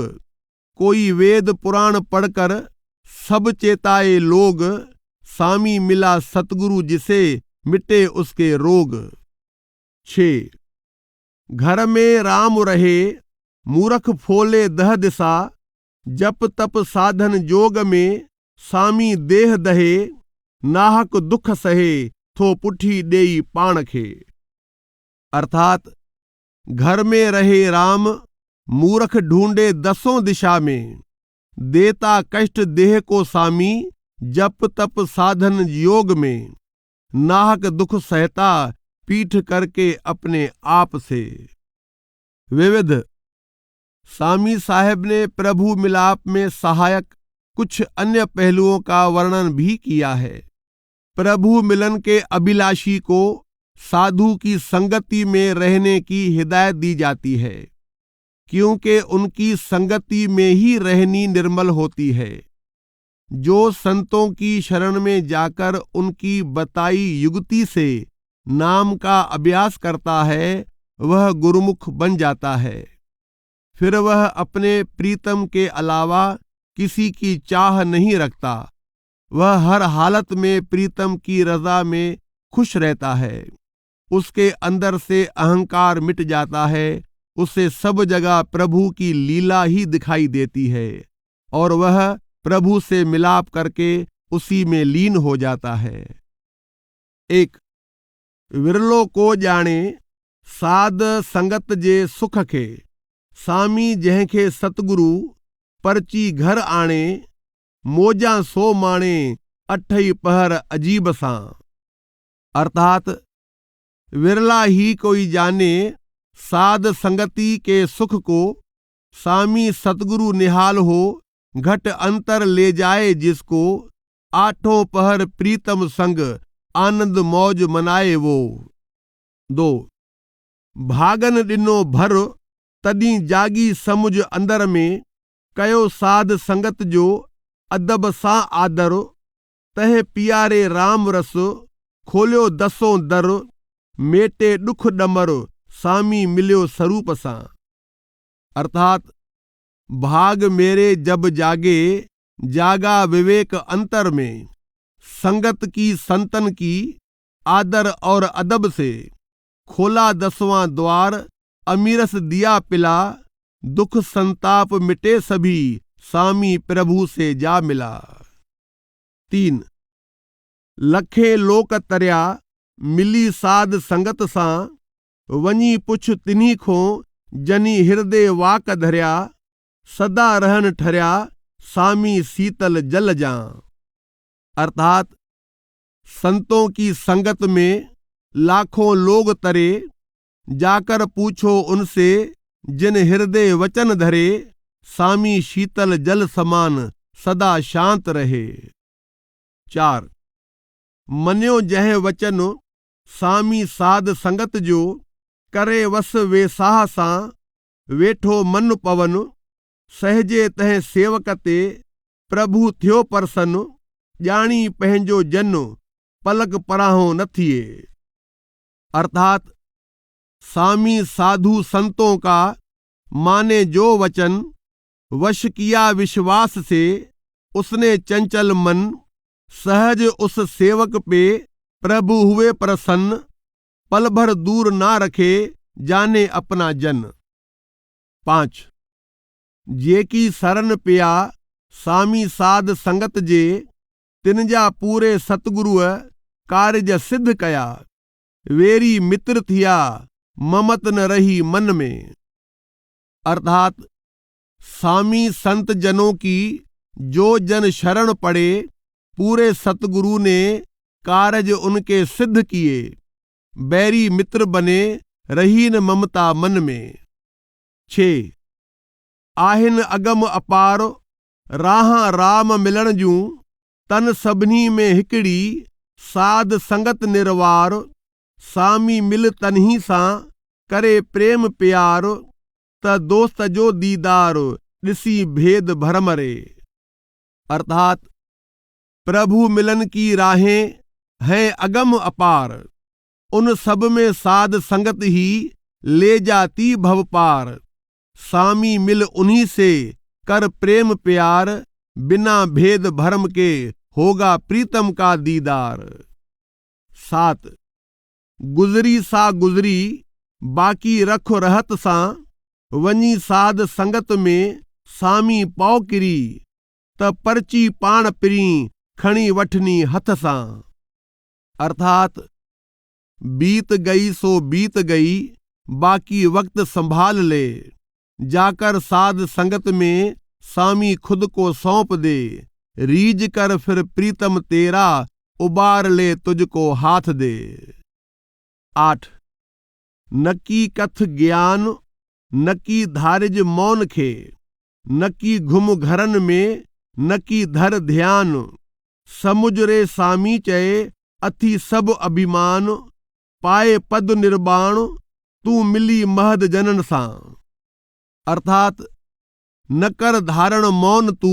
कोई वेद पुराण पढ़कर सब चेताए लोग, सामी मिला सतगुरु जिसे मिटे उसके रोग। 6 घर में राम रहे मूरख फोले दह दिशा, जप तप साधन जोग में सामी देह दहे, नाहक दुख सहे थो पुठी देई पाण खे। अर्थात घर में रहे राम, मूरख ढूंढे दसों दिशा में, देता कष्ट देह को सामी जप तप साधन योग में, नाहक दुख सहता पीठ करके अपने आप से। विविध सामी साहब ने प्रभु मिलाप में सहायक कुछ अन्य पहलुओं का वर्णन भी किया है। प्रभु मिलन के अभिलाषी को साधु की संगति में रहने की हिदायत दी जाती है, क्योंकि उनकी संगति में ही रहनी निर्मल होती है। जो संतों की शरण में जाकर उनकी बताई युक्ति से नाम का अभ्यास करता है, वह गुरुमुख बन जाता है। फिर वह अपने प्रीतम के अलावा किसी की चाह नहीं रखता। वह हर हालत में प्रीतम की रजा में खुश रहता है। उसके अंदर से अहंकार मिट जाता है। उसे सब जगह प्रभु की लीला ही दिखाई देती है और वह प्रभु से मिलाप करके उसी में लीन हो जाता है। 1 विरलो को जाने साध संगत जे सुख खे, सामी जंहिंखे सतगुरु परची घर आणे, मोजा सो माणे अठई पहर अजीब सां। अर्थात विरला ही कोई जाने साध संगति के सुख को, स्वामी सतगुरु निहाल हो घट अंतर ले जाए जिसको, आठों पहर प्रीतम संग आनंद मौज मनाए वो। 2 भागन ॾिनो भर तॾहिं जागी समुझ अंदर में, कयो साध संगत जो अदब सां आदर, तह पियारे राम रस खोलियो दसों दर, मेटे दुख डमर स्वामी मिलियो स्वरूप सां। अर्थात भाग मेरे जब जागे जागा विवेक अंतर में, संगत की संतन की आदर और अदब से, खोला 10वां द्वार अमीरस दिया पिला, दुख संताप मिटे सभी स्वामी प्रभु से जा मिला। 3 लखे लोक तरिया मिली साध संगत सां, वञी पुछ तिन्ही खो जनी हृदय वाक धरिया, सदा रहन ठरिया स्वामी शीतल जल जां। अर्थात संतों की संगत में लाखों लोग तरे, जाकर पूछो उनसे जिन हृदय वचन धरे, स्वामी शीतल जल समान सदा शांत रहे। 4 मन्यो जह वचन स्वामी साध संगत जो, करे वस वे साह सां वेठो मन पवन, सहजे तह सेवक ते प्रभु थियो परसन, ॼाणी पंहिंजो जन पलक पराहो न थिए। अर्थात स्वामी साधु संतों का माने जो वचन, वश किया विश्वास से उसने चंचल मन, सहज उस सेवक पे प्रभु हुए प्रसन्न, पल भर दूर ना रखे जाने अपना जन। 5 जे की शरण पिया स्वामी साध संगत जे, तिनजा पूरे सतगुरुअ कारज सिद्ध कया, वेरी मित्र थिया ममत न रही मन में। अर्थात स्वामी संत जनों की जो जन शरण पड़े, पूरे सतगुरु ने कारज उनके सिद्ध किए, बैरी मित्र बने रही न ममता मन में। 6 आहिन अगम अपार राह राम मिलण जूं, तन सभिनी में हिकड़ी साध संगत निर्वार, स्वामी मिल तन्ही सां करे प्रेम प्यार, त दोस्त जो दीदार ॾिसी भेद भरम रे। अर्थात प्रभु मिलन की राहें हैं अगम अपार, उन सब में साध संगत ही ले जाती भव पार, स्वामी मिल उन्हीं से कर प्रेम प्यार, बिना भेद भरम के होगा प्रीतम का दीदार। 7 गुजरी सा गुजरी बाकी रखो रहत सां, वञी साध संगत में स्वामी पौ किरी, त पर्ची पाण पिरी खणी वठनी हथ सां। अर्थात बीत गई सो बीत गई, बाकी वक्त संभाल ले, जाकर साध संगत में स्वामी खुद को सौंप दे, रीझ कर फिर प्रीतम तेरा उबार ले तुझको हाथ दे। 8 न की कथ ज्ञान न की धारिज मौन खे, न की घुम घरन में न की धर ध्यान, समुझ रे स्वामी चए अथी सब अभिमान, पाए पद निर्वाण तू मिली महद जनन सां। अर्थात न कर धारण मौन तू,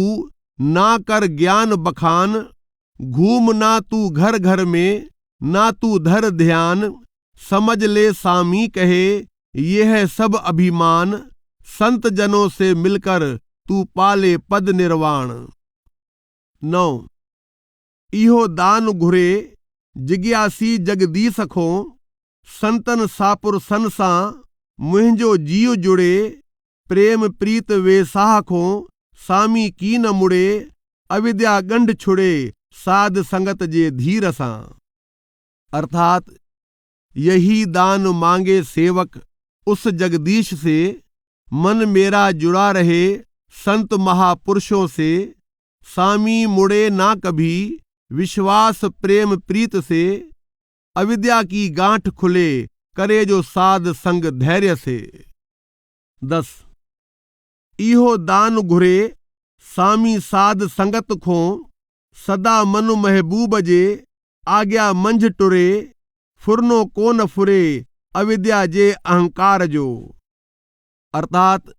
ना कर ज्ञान बखान, घूम ना तू घर घर में, ना तू धर ध्यान, समझ ले स्वामी कहे ये है सब अभिमान, संत जनों से मिलकर तू पाले पद निर्वाण। 9 इहो दान घुरे जिज्ञासी जगदीश खो, संतन सापुर सन सां मुंहिंजो जीव जुड़े, प्रेम प्रीत वे साह खो स्वामी की न मुड़े, अविद्या गंढ छुड़े साध संगत जे धीर सां। अर्थात यही दान मांगे सेवक उस जगदीश से, मन मेरा जुड़ा रहे संत महापुरुषों से, सामी मुड़े ना कभी, विश्वास प्रेम प्रीत से, अविद्या की गांठ खुले, करे जो साध संग धैर्य से। 10 इहो दान घुरे, सामी साध संगत खो, सदा मनु महबूब जे, आज्ञा मंझ टुरे, फुरनो को न फुरे, अविद्या जे अहंकार जो। अर्थात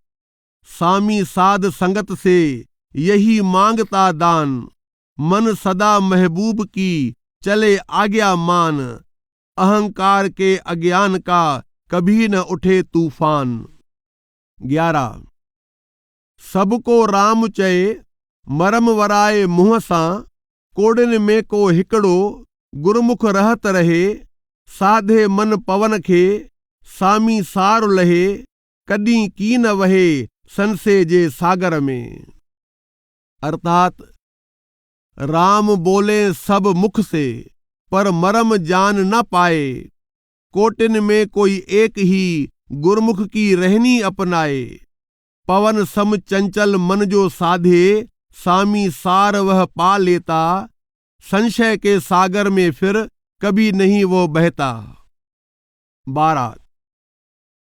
सामी साध संगत से यही मांगता दान, मन सदा महबूब की चले आज्ञा मान, अहंकार के अज्ञान का कभी न उठे तूफान। 11 सबको राम चए, मरम वराए मुंह सां, कोड़िन में को हिकड़ो, गुरमुख रहत रहे, साधे मन पवन खे, सामी सार लहे, कॾहिं की न वहे, संसे जे सागर में। अर्थात राम बोले सब मुख से, पर मरम जान न पाए, कोटिन में कोई एक ही, गुरमुख की रहनी अपनाए, पवन सम चंचल मन जो साधे, सामी सार वह पा लेता, संशय के सागर में फिर कभी नहीं वो बहता। 12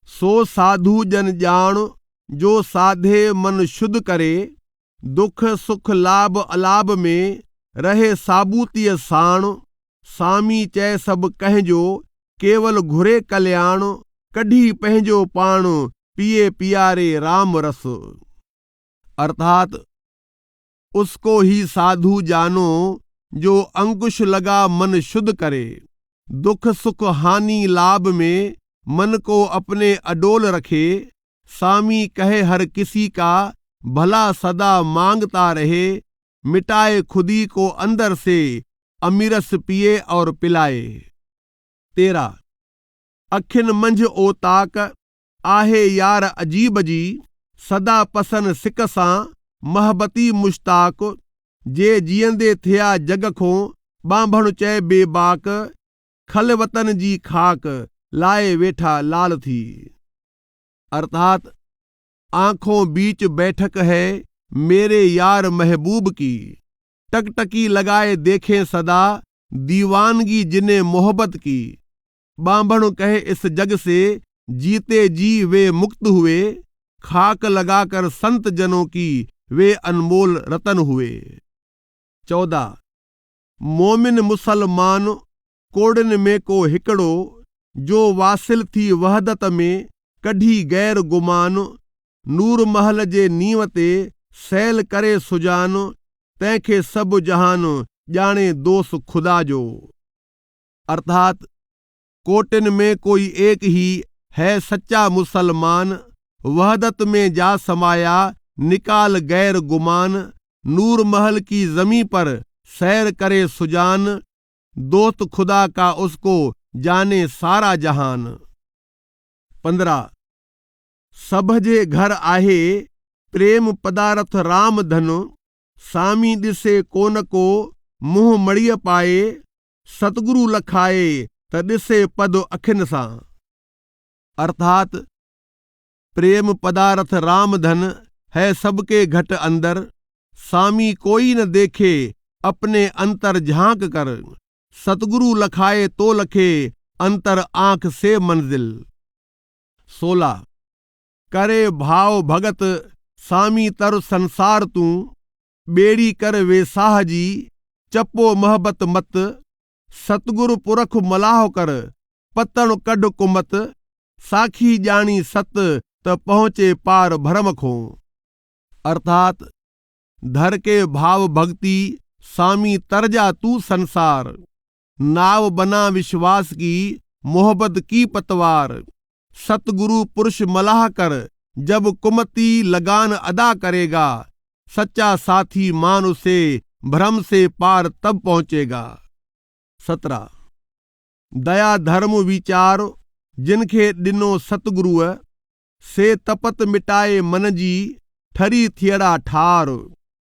सो साधु जन जान, जो साधे मन शुद्ध करे, दुख सुख लाभ अलाभ में, रहे साबूतीय साण, सामी चै सब कहजो, केवल घुरे कल्याण, कढ़ी पहजो पाण, पिए पियारे राम रस। अर्थात उसको ही साधु जानो, जो अंकुश लगा मन शुद्ध करे, दुख सुख हानि लाभ में मन को अपने अडोल रखे, सामी कहे हर किसी का, भला सदा मांगता रहे, मिटाए खुदी को अंदर से, अमीरस पिए और पिलाए। 13 अखिन मंझ ओ ताक, आहे यार अजीब जी, सदा पसन सिक सां, महबती मुश्ताक, जे जीअंदे थिया जग खो, बांभण चए बेबाक, खल वतन जी खाक, लाए वेठा लाल थी। अर्थात आंखों बीच बैठक है मेरे यार महबूब की, टकटकी लगाए देखें सदा, दीवानगी जिन्हें मोहब्बत की, बांभण कहे इस जग से, जीते जी वे मुक्त हुए, खाक लगाकर संत जनों की वे अनमोल रतन हुए। 14 मोमिन मुसलमान, कोड़िन में को हिकड़ो, जो वासिल थी वहदत में, कढ़ी गैर गुमान, नूर महल जे नींव ते, सैल करे सुजान, तंहिंखे सब जहान, जाने दोष खुदा जो। अर्थात कोटिन में कोई एक ही है सच्चा मुसलमान, वहदत में जा समाया, निकाल गैर गुमान, नूर महल की जमी पर सैर करे सुजान, दोस्त खुदा का उसको जाने सारा जहान। 15 सभजे घर आहे, प्रेम पदारथ राम धन, सामी ॾिसे कोन को, मुंह मड़ीअ पाए, सतगुरु लखाए, त ॾिसे पद अखिन सां। अर्थात प्रेम पदारथ राम धन है सबके घट अंदर, सामी कोई न देखे, अपने अंतर झांक कर, सतगुरु लखाए तो लखे, अंतर आंख से मंजिल। 16 करे भाव भगत, सामी तर संसार तू, बेड़ी कर वे साह जी, चपो मोहब्बत मत, सतगुरु पुरख मलाह कर, पतण कढ कुमत, साखी जानी सत, त पहुंचे पार भरम खो। अर्थात धर के भाव भक्ति, सामी तरजा तू संसार, नाव बना विश्वास की, मोहब्बत की पतवार, सतगुरु पुरुष मलाह कर, जब कुमती लगान अदा करेगा, सच्चा साथी मान उसे, भ्रम से पार तब पहुंचेगा। 17 दया धर्म विचार, जिनखे ॾिनो सतगुरुअ, से तपत मिटाए मन जी, ठरी थियड़ा ठार,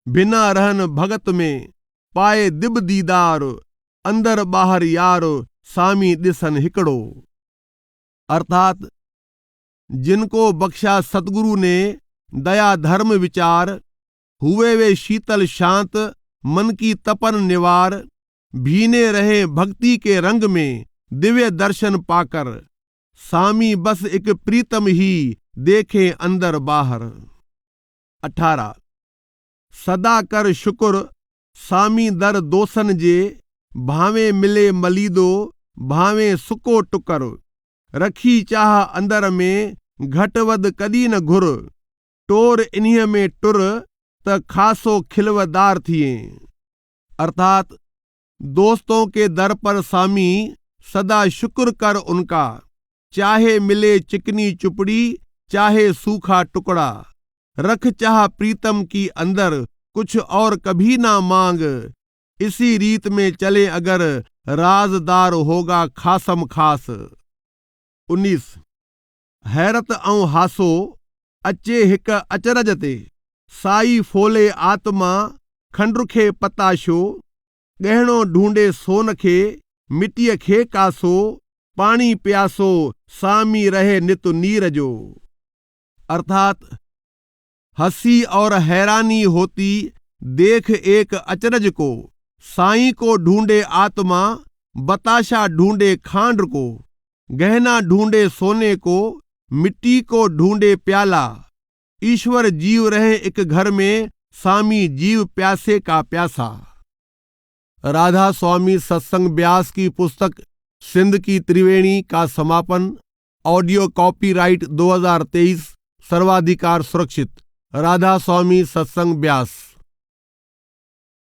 बिना रहन भगत में, पाए दिब दीदार, अंदर बाहर यार, सामी ॾिसन हिकड़ो। अर्थात जिनको बख्शा सतगुरु ने दया धर्म विचार, हुए वे शीतल शांत, मन की तपन निवार, भीने रहे भक्ति के रंग में दिव्य दर्शन पाकर। स्वामी बस एक प्रीतम ही देखे अंदर बाहर। 18 सदा कर शुक्र स्वामी दर दोसन जे, भावे मिले मलीदो भावे सुको टुकर। रखी चाह अंदर में घटवद कदी न घुर, टोर इन्हीं में टुर त खासो खिलवदार थिए। अर्थात दोस्तों के दर पर स्वामी सदा शुक्र कर उनका, चाहे मिले चिकनी चुपड़ी चाहे सूखा टुकड़ा। रख चाह प्रीतम की अंदर कुछ और कभी ना मांग, इसी रीत में चले अगर राजदार होगा खासम खास। 19 हैरत ऐं हासो अचे हिक अचरज ते, साई फोले आत्मा खंडुखे पताशो। गहणो ढूंढे सोन खे मिटीअ खे कासो, पानी प्यासो स्वामी रहे नित नीर जो। अर्थात हंसी और हैरानी होती देख एक अचरज को, साईं को ढूंढे आत्मा बताशा ढूंढे खांड को, गहना ढूंढे सोने को मिट्टी को ढूंढे प्याला। ईश्वर जीव रहे एक घर में, स्वामी जीव प्यासे का प्यासा। राधा स्वामी सत्संग ब्यास की पुस्तक सिंध की त्रिवेणी का समापन। ऑडियो कॉपीराइट 2023, सर्वाधिकार सुरक्षित। राधा स्वामी सत्संग ब्यास।